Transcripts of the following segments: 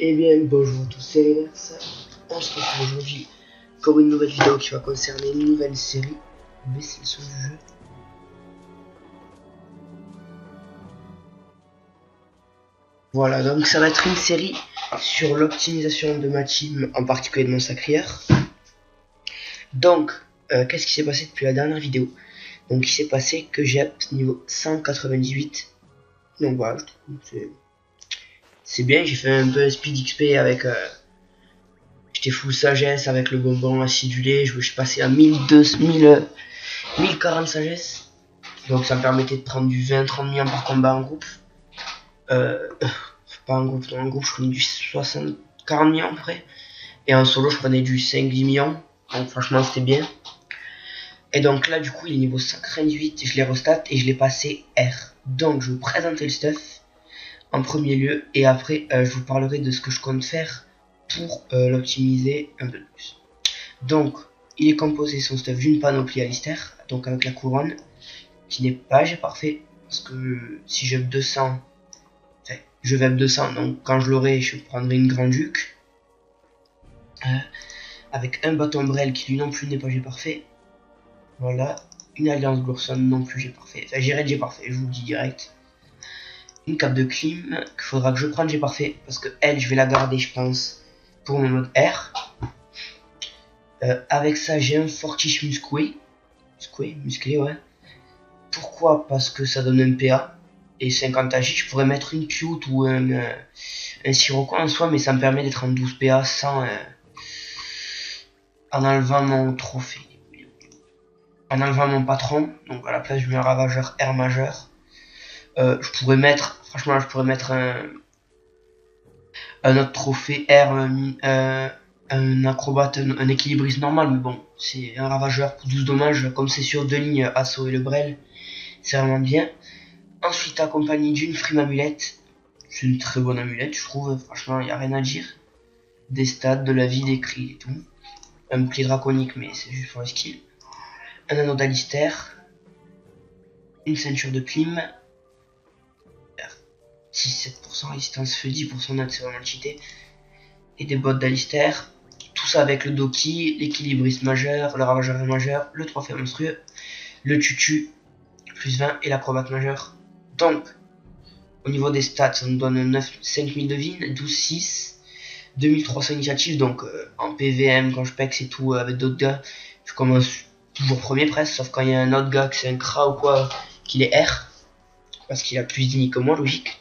Eh bien, bonjour à tous, c'est Reverse. On se retrouve aujourd'hui pour une nouvelle vidéo qui va concerner une nouvelle série. Mais c'est le son du jeu. Voilà, donc ça va être une série sur l'optimisation de ma team, en particulier de mon sacrière. Donc, qu'est-ce qui s'est passé depuis la dernière vidéo? Donc, il s'est passé que j'ai niveau 198. Donc voilà, c'est bien, j'ai fait un peu un speed XP avec... J'étais full sagesse avec le bonbon acidulé, je suis passé à 1040 sagesse. Donc ça me permettait de prendre du 20-30 millions par combat en groupe. Pas en groupe, dans un groupe je prenais du 40 millions à peu près. Et en solo je prenais du 5-10 millions. Donc franchement c'était bien. Et donc là du coup il est niveau 198, je l'ai restat et je l'ai passé R. Donc je vais vous présenter le stuff en premier lieu. Et après je vous parlerai de ce que je compte faire pour l'optimiser un peu plus. Donc il est composé son stuff d'une panoplie Alistair, donc avec la couronne, qui n'est pas G parfait, parce que si j'ai 200, enfin je vais 200, donc quand je l'aurai je prendrai une Grand Duc, avec un bâton Brel qui lui non plus n'est pas G parfait, voilà, une Alliance Glorson non plus G parfait, enfin j'irai G parfait, je vous le dis direct, une cape de clim qu'il faudra que je prenne G parfait, parce que elle je vais la garder je pense pour mon mode R. Avec ça j'ai un Fortiche musclé, ouais. Pourquoi? Parce que ça donne un PA et 50 AJ. Je pourrais mettre une cute ou un Sirocco en soi, mais ça me permet d'être en 12 PA sans en enlevant mon trophée, en enlevant mon patron. Donc à la place je mets un ravageur R majeur. Je pourrais mettre, franchement je pourrais mettre un autre trophée R, un acrobate, un équilibriste normal, mais bon c'est un ravageur pour 12 dommages, comme c'est sur deux lignes, assaut et le Brel, c'est vraiment bien. Ensuite accompagné d'une frime amulette. C'est une très bonne amulette je trouve, franchement il n'y a rien à dire. Des stats, de la vie, des cris et tout. Un bouclier draconique mais c'est juste pour les skills. Un anneau d'Alistair. Une ceinture de clim. 6-7% résistance feu, 10% note, c'est vraiment cheaté. Et des bottes d'Alistair. Tout ça avec le Doki, l'équilibriste majeur, le ravageur majeur, le trophée monstrueux, le tutu, plus 20 et l'acrobate majeur. Donc, au niveau des stats, ça nous donne 5000 de vie, 12-6, 2300 initiatives, donc en PVM, quand je pex et tout, avec d'autres gars, je commence toujours premier presque, sauf quand il y a un autre gars, que c'est un Kra ou quoi, qu'il est R, parce qu'il a plus d'init que moi, logique.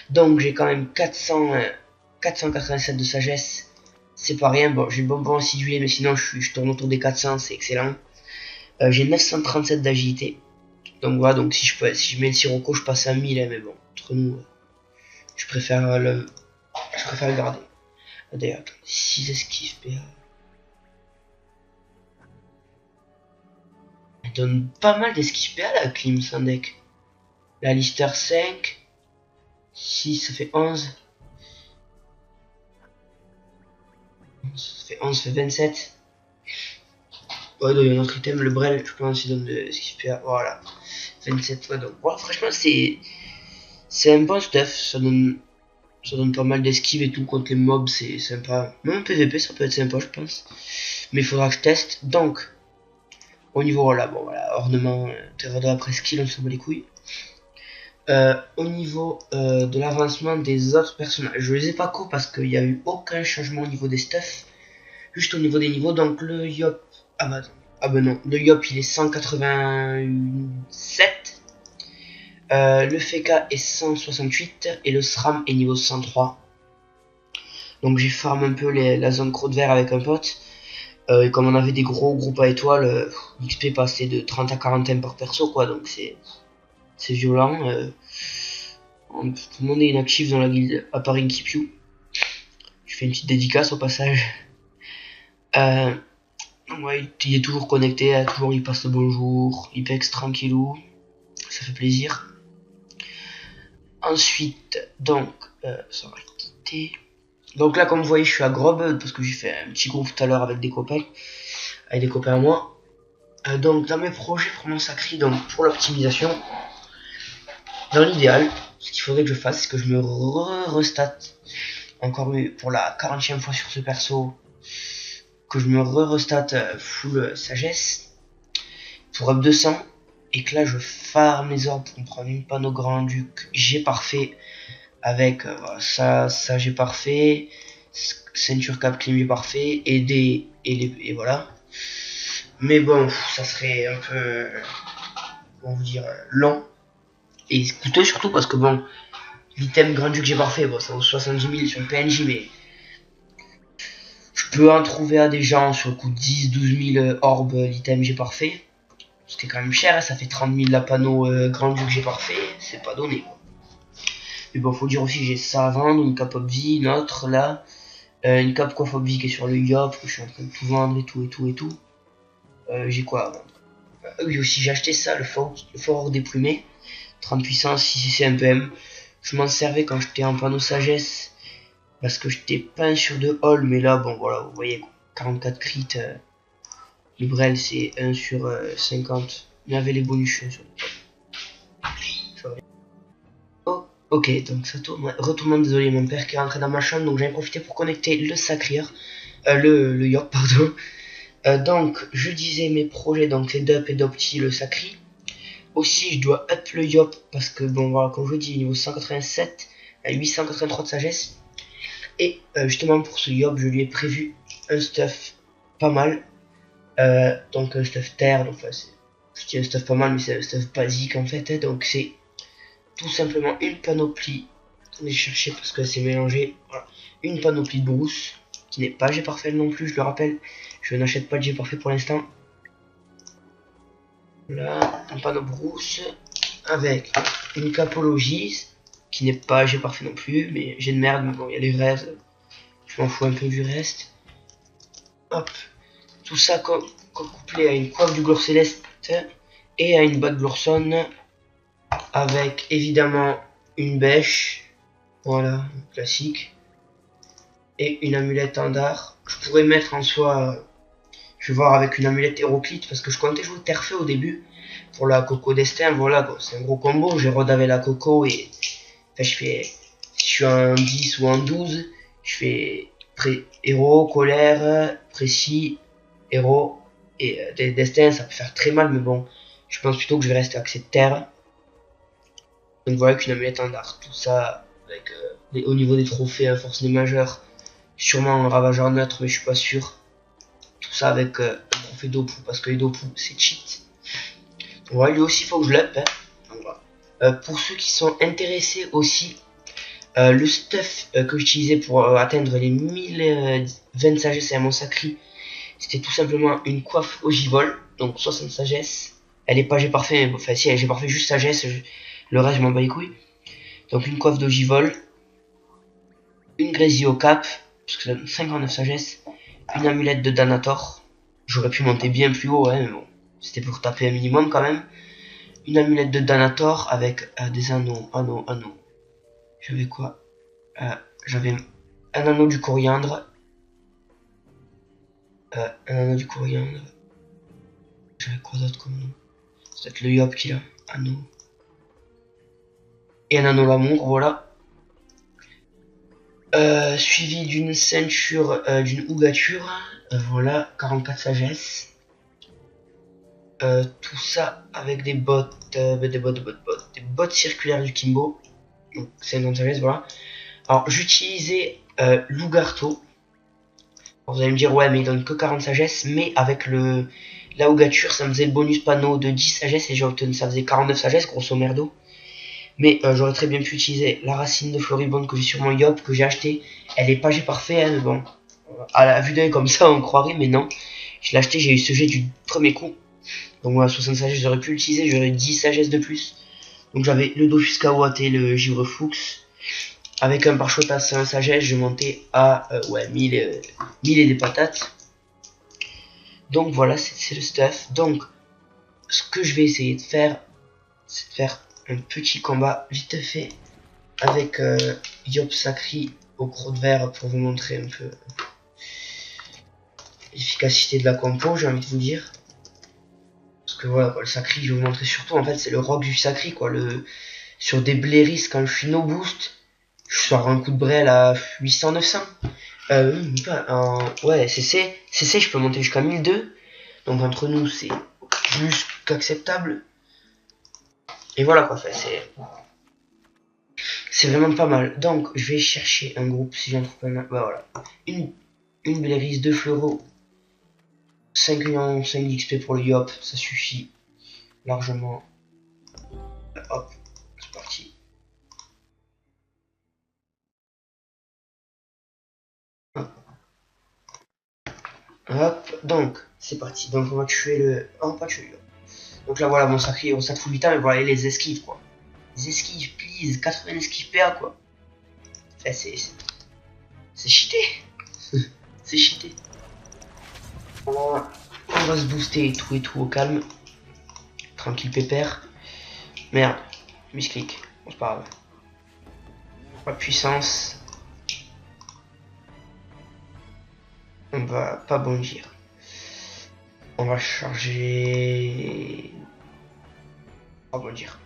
Donc j'ai quand même 487 de sagesse, c'est pas rien. Bon, j'ai le bonbon acidulé, mais sinon je tourne autour des 400, c'est excellent. J'ai 937 d'agilité. Donc voilà, donc si je mets le Sirocco, je passe à 1000, hein, mais bon, entre nous, je préfère le garder. D'ailleurs, 6 esquives PA. Elle donne pas mal d'esquives PA la clim, sans deck. La Lister 5, 6, ça fait 11. Ça fait 11, ça fait 27. Ouais, donc il y a un autre item, le Brel, je pense qu'il donne de esquives PA. Voilà, 27. Ouais, donc voilà, franchement, c'est un bon stuff. Ça donne pas mal d'esquive et tout contre les mobs, c'est sympa. Même en PVP, ça peut être sympa, je pense. Mais il faudra que je teste. Donc, au niveau, voilà, bon, voilà, ornement, terreur de la presqu'île, on se bat les couilles. Au niveau de l'avancement des autres personnages, je les ai pas courts parce qu'il n'y a eu aucun changement au niveau des stuffs. Juste au niveau des niveaux, donc le Yop, ah bah non, le Yop il est 187. Le Feka est 168 et le SRAM est niveau 103. Donc j'ai farm un peu la zone croc de verre avec un pote. Et comme on avait des gros groupes à étoiles, l'XP passait de 30 à 40 par perso quoi, donc c'est violent. Tout le monde est inactif dans la guilde, à part Inkipyu. Je fais une petite dédicace au passage. Ouais, il est toujours connecté, toujours il passe le bonjour, il pex tranquillou, ça fait plaisir. Ensuite, donc, ça va quitter. Donc là, comme vous voyez, je suis à Grob parce que j'ai fait un petit groupe tout à l'heure avec des copains à moi. Donc, dans mes projets vraiment sacrés, donc pour l'optimisation, dans l'idéal, ce qu'il faudrait que je fasse, c'est que je me restate encore eu pour la 40e fois sur ce perso que je me restate full sagesse pour up 200 et que là je farm les orbes pour me prendre une panneau grand duc j'ai parfait avec ça j'ai parfait, ceinture cap clim j'ai parfait et voilà. Mais bon, ça serait un peu comment vous dire lent et coûteux surtout parce que bon, l'item grand duc j'ai parfait, bon ça vaut 70 000 sur le PNJ, mais je peux en trouver à des gens sur le coup de 10-12 000 orbes l'item j'ai parfait. Ce qui est quand même cher, hein, ça fait 30 000 la panneau grand duc j'ai parfait, c'est pas donné quoi. Mais bon, faut dire aussi que j'ai ça à vendre, une cape Obvi, une autre là, une cape coiffe Obvi qui est sur le Yop, que je suis en train de tout vendre et tout. J'ai quoi à vendre? Oui, aussi j'ai acheté ça, le fort déplumé, 30 puissance, 6 CMPM. Je m'en servais quand j'étais en panneau sagesse, parce que j'étais pas sûr de haul, mais là, bon voilà, vous voyez, 44 crit, le Brel c'est 1 sur 50, mais avec les bonus, je suis 1 sur ok, donc ça tourne. Retournement, désolé, mon père qui est rentré dans ma chambre, donc j'en ai profité pour connecter le Sacrier, le Yop, pardon. Donc, je disais mes projets, donc c'est d'up et d'opti le Sacri. Aussi, je dois up le Yop, parce que, bon, voilà, comme je vous dis, niveau 187, à 883 de sagesse. Et justement, pour ce Yop, je lui ai prévu un stuff pas mal. Donc, un stuff terre, donc, enfin, je dis un stuff pas mal, mais c'est un stuff basique en fait, hein, donc c'est tout simplement une panoplie. Attendez, je cherchais parce que c'est mélangé. Voilà. Une panoplie de brousse qui n'est pas G parfait non plus, je le rappelle. Je n'achète pas de G parfait pour l'instant. Là, un panneau brousse avec une capologie qui n'est pas G parfait non plus, mais j'ai de merde. Mais bon, il y a les vrais. Je m'en fous un peu du reste. Hop, tout ça couplé à une coiffe du gloire céleste et à une bague Glorson avec évidemment une bêche, voilà, classique, et une amulette en dard. Je pourrais mettre en soi, je vais voir avec une amulette Héroclite, parce que je comptais jouer Terre-Feu au début, pour la Coco Destin, voilà, bon, c'est un gros combo, j'ai Rod avec la Coco, et enfin, si je suis en 10 ou en 12, je fais héros, colère, précis, héros, et Destin, ça peut faire très mal, mais bon, je pense plutôt que je vais rester avec cette terre. Donc voilà, qu'une amulette en dard, tout ça avec au niveau des trophées, force des majeurs, sûrement un ravageur neutre, mais je suis pas sûr. Tout ça avec un trophée Dopu, parce que les Dopu c'est cheat. Donc voilà, lui aussi il faut que je l'up. Hein. Voilà. Pour ceux qui sont intéressés aussi, le stuff que j'utilisais pour atteindre les 1020 sagesse à mon sacri, c'était tout simplement une coiffe ogivole, donc 60 sagesse. Elle est pas G parfait, mais enfin si elle est G parfait juste sagesse, le reste je m'en bats les couilles. Donc une coiffe d'ogivole, une grésille au cap, parce que ça donne 59 sagesse, une amulette de Danator. J'aurais pu monter bien plus haut, hein, mais bon, c'était pour taper un minimum quand même. Une amulette de Danator avec des anneaux. J'avais quoi? J'avais un anneau du coriandre. Un anneau du coriandre. J'avais quoi d'autre comme nom? C'est peut-être le Yop qui l'a. Anneau. Et un anneau l'amour, voilà. Suivi d'une ceinture, d'une ougature. Voilà, 44 sagesse. Tout ça avec des bottes, des bottes circulaires du Kimbo. Donc 50 sagesse, voilà. Alors j'utilisais l'Ougarto. Vous allez me dire ouais mais il donne que 40 sagesse, mais avec la ougature ça me faisait le bonus panneau de 10 sagesse et j'ai obtenu ça faisait 49 sagesse grosso merdo. Mais j'aurais très bien pu utiliser la racine de Floribonde que j'ai sur mon Yop, que j'ai acheté. Elle est pas G parfait, hein, mais bon. À la vue d'œil comme ça on croirait, mais non. Je l'ai acheté, j'ai eu ce jet du premier coup. Donc voilà, 60 sagesse, j'aurais pu l'utiliser, j'aurais 10 sagesse de plus. Donc j'avais le Dofus Kawate et le Givre Fuchs. Avec un pare-choix à 5 sagesse, je montais à ouais, 1000 et des patates. Donc voilà, c'est le stuff. Donc, ce que je vais essayer de faire, c'est de faire un petit combat vite fait avec Yop Sacri au croc de verre pour vous montrer un peu l'efficacité de la compo, j'ai envie de vous dire. Parce que voilà, quoi, le Sacri, je vais vous montrer surtout, en fait, c'est le rock du Sacri, quoi. Sur des Blairis, quand je suis no boost, je sors un coup de brel à 800-900. Ouais, CC, je peux monter jusqu'à 1002. Donc entre nous, c'est plus qu'acceptable. Et voilà quoi, c'est vraiment pas mal. Donc je vais chercher un groupe si j'en trouve pas mal. Bah voilà. Une Bléris, 2 fleuraux, 5 lions, 5 d'XP pour le Yop, ça suffit largement. Hop, c'est parti. Hop, donc c'est parti. Donc on va tuer le. Oh, pas tuer le. Donc là voilà, bon ça crie, ça te fout 8 ans, mais voilà les esquives quoi. Les esquives, please, 80 esquives PA quoi. Enfin, c'est cheaté. C'est cheaté. On va se booster et tout au calme. Tranquille pépère. Merde, misclic. Bon, c'est pas grave. Pas de puissance. On va pas bondir. On va charger. On va bondir.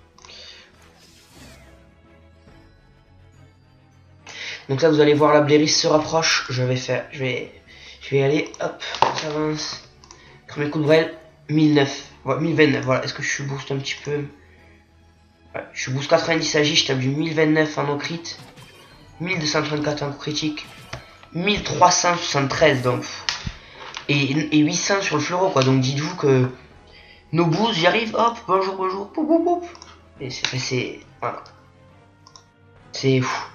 Donc là vous allez voir la Bléris se rapproche. Je vais y aller. Hop, on s'avance. Premier coup de brel. 1009. Voilà, 1029. Voilà. Est-ce que je suis boost un petit peu? Ouais, je suis boost 90 agi. Je tape du 1029 en no crit. 1234 en critique. 1373 donc. Et 800 sur le fleuro quoi. Donc dites-vous que nos boosts j'y arrive. Hop, bonjour, bonjour. Poup, poup, poup. Et c'est. Voilà. C'est fou.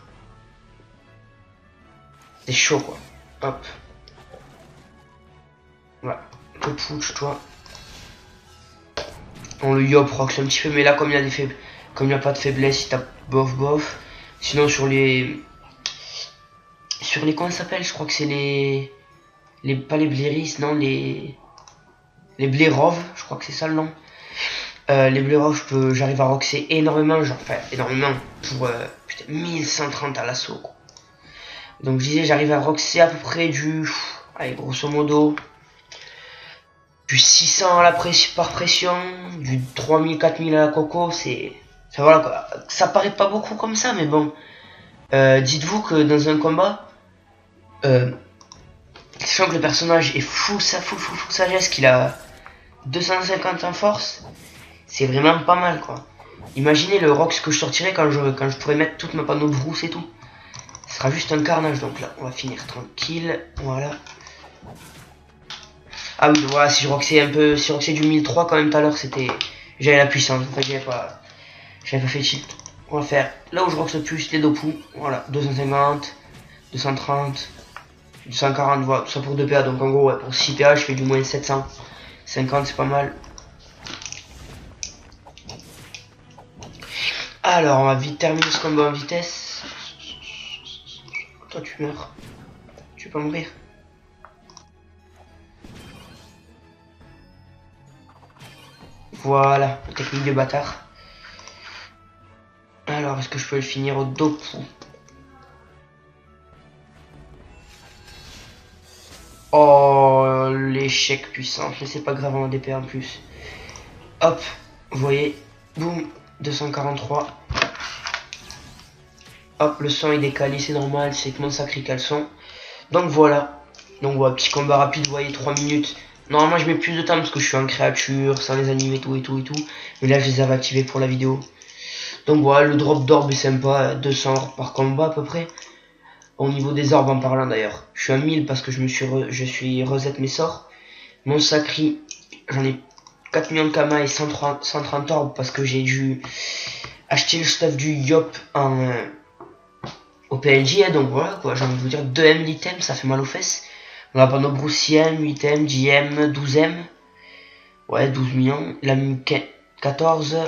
C'est chaud quoi. Hop. Voilà. Le putsch toi. On le yop rox un petit peu, mais là comme il y a des faibles. Comme il n'y a pas de faiblesse, il tape bof bof. Sinon sur les. Sur les. Comment ça s'appelle? Je crois que c'est les. Pas les Bléris, non les. Les Blérov, je crois que c'est ça le nom. Les Blérov, j'arrive à roxer énormément, genre, enfin énormément, pour putain, 1130 à l'assaut. Donc je disais, j'arrive à roxer à peu près du. Allez, grosso modo. Du 600 à la par pression, du 3000-4000 à la coco, c'est. Enfin voilà quoi. Ça paraît pas beaucoup comme ça, mais bon. Dites-vous que dans un combat, sachant que le personnage est full sagesse, qu'il a 250 en force, c'est vraiment pas mal quoi. Imaginez le rox que je sortirais quand je pourrais mettre toute ma panneau de brousse et tout. Ce sera juste un carnage, donc là on va finir tranquille, voilà. Ah oui, voilà, si je roxais un peu, si je roxais du 1003 quand même tout à l'heure, c'était. J'avais la puissance, en fait j'avais pas fait tilt. On va faire là où je roxe le plus, les dopous, voilà, 250, 230, 240, voilà, tout ça pour 2 PA, donc en gros ouais, pour 6 PA je fais du moins 750, c'est pas mal. Alors on va vite terminer ce combat en vitesse. Toi tu meurs. Tu peux pas mourir. Voilà, technique de bâtard. Alors est-ce que je peux le finir au dopou? Oh l'échec puissant, mais c'est pas grave, on a des PA en plus. Hop, vous voyez, boum, 243. Hop, le son est décalé, c'est normal, c'est que mon sacré caleçon. Donc voilà, petit combat rapide, vous voyez, 3 minutes. Normalement je mets plus de temps parce que je suis en créature, sans les animer, tout et tout. Mais là je les avais activés pour la vidéo. Donc voilà, le drop d'orbe est sympa, 200 orbes par combat à peu près. Au niveau des orbes en parlant d'ailleurs, je suis à 1000 parce que je suis reset mes sorts. Mon sacré, j'en ai 4 millions de kama et 130 orbes parce que j'ai dû acheter le stuff du Yop au PNJ, hein, donc voilà quoi, j'ai envie de vous dire 2M l'item, ça fait mal aux fesses. On a pas nos broussiennes, 8M, 10M, 12M. Ouais, 12 millions. La 14.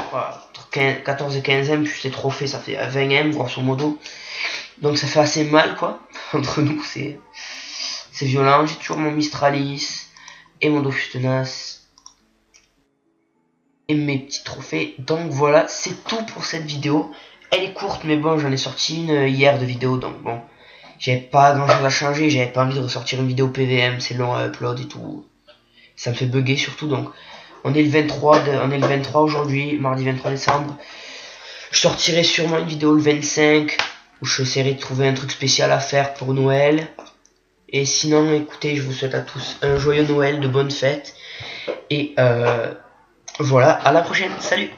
Voilà, 14 et 15M, plus les trophées, ça fait 20M grosso modo. Donc ça fait assez mal quoi. Entre nous, c'est violent. J'ai toujours mon Mistralis et mon Dofus tenace. Et mes petits trophées. Donc voilà, c'est tout pour cette vidéo. Elle est courte, mais bon, j'en ai sorti une hier de vidéo, donc bon. J'avais pas grand chose à changer, j'avais pas envie de ressortir une vidéo PVM, c'est long à upload et tout. Ça me fait bugger surtout, donc on est le 23 aujourd'hui, mardi 23 décembre. Je sortirai sûrement une vidéo le 25, où j'essaierai de trouver un truc spécial à faire pour Noël. Et sinon, écoutez, je vous souhaite à tous un joyeux Noël, de bonnes fêtes. Et voilà, à la prochaine, salut!